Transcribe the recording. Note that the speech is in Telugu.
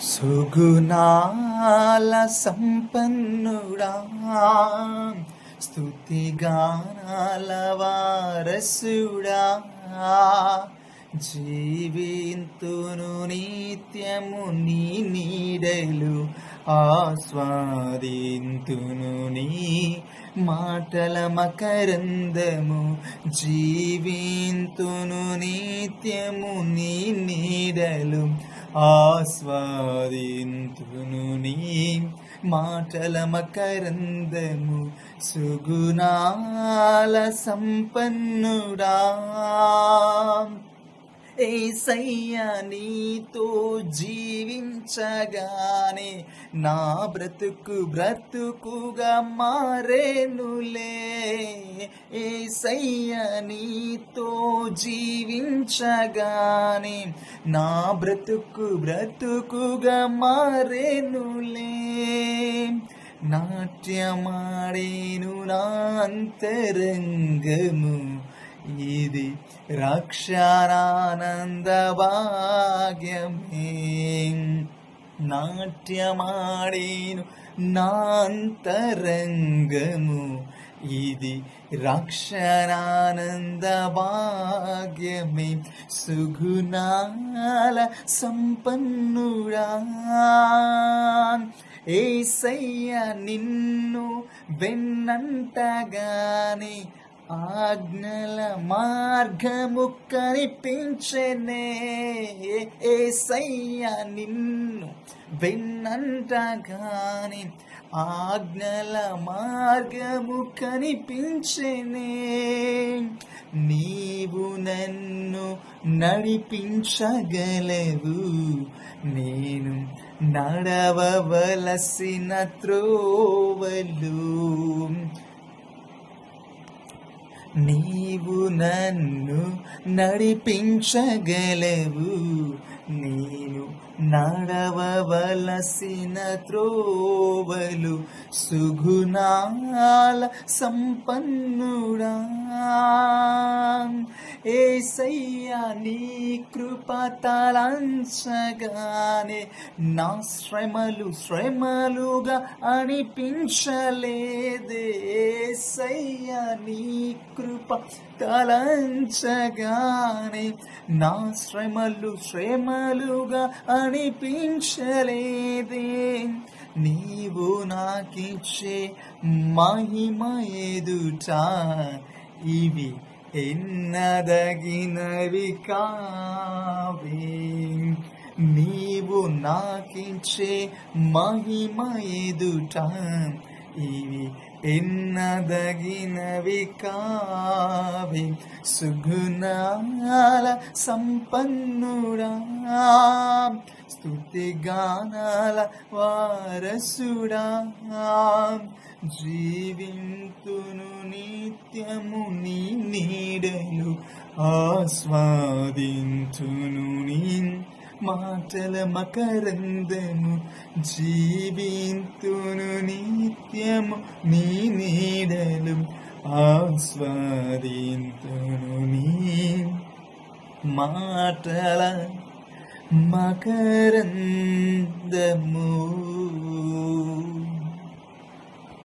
సుగుణాల సంపన్నుడా, స్తుతిగానాల వారసుడా, జీవింతును నిత్యము నీ నీడలు, ఆస్వాదింతును నీ మాటల మకరందము. జీవింతును నిత్యము నీ నీడలు, ఆస్వాదింతును నీ మాటల మకరందము. సుగుణాల సంపన్నుడా, యేసయ్యా నీతో జీవించగానే నా బ్రతుకుగా మారేనులే. యేసయ్యా నీతో జీవించగానే నా బ్రతుకుగా మారేనులే. నాట్యమాడేను నా అంతరంగము, ఇది రక్షణానంద భాగ్యమే. నాట్యమాడేను నా అంతరంగము, ఇది రక్షణానంద భాగ్యమే. సుగుణాల సంపన్నుడా, యేసయ్యా నిన్ను వెన్నంటగానే ఆజ్ఞల మార్గము కనిపించెనే. యేసయ్యా నిన్ను వెన్నంటగానే ఆజ్ఞల మార్గము కనిపించెనే. నీవు నన్ను నడిపించగలవు, నేను నడవవలసిన త్రోవలు. నీవు నన్ను నడిపించగలవు, నేను నడవవలసిన త్రోవలు. సుగుణాల సంపన్నుడా, యేసయ్యా నీ కృప తలంచగానే నా శ్రమలుగా అనిపించలేదే. యేసయ్యా నీ కృప తలంచగానే నా శ్రమలుగా అనిపించలేదే. నీవు నాకిచ్చే మహిమ ఎదుట ఇవి ఎన్నదగినవి కావే. నీవు నాకిచ్చే మహిమ ఎదుట ఇవి ఎన్నదగినవి కావే. సుగుణాల సంపన్నుడా, స్తుతిగానాల వారసుడా, జీవింతును నిత్యము నీ నీడలు, ఆస్వాదింతును నీ మాటల మకరందము. జీవింతును నిత్యము నీ నీడలు, ఆస్వాదింతును నీ మాటల మకరందము.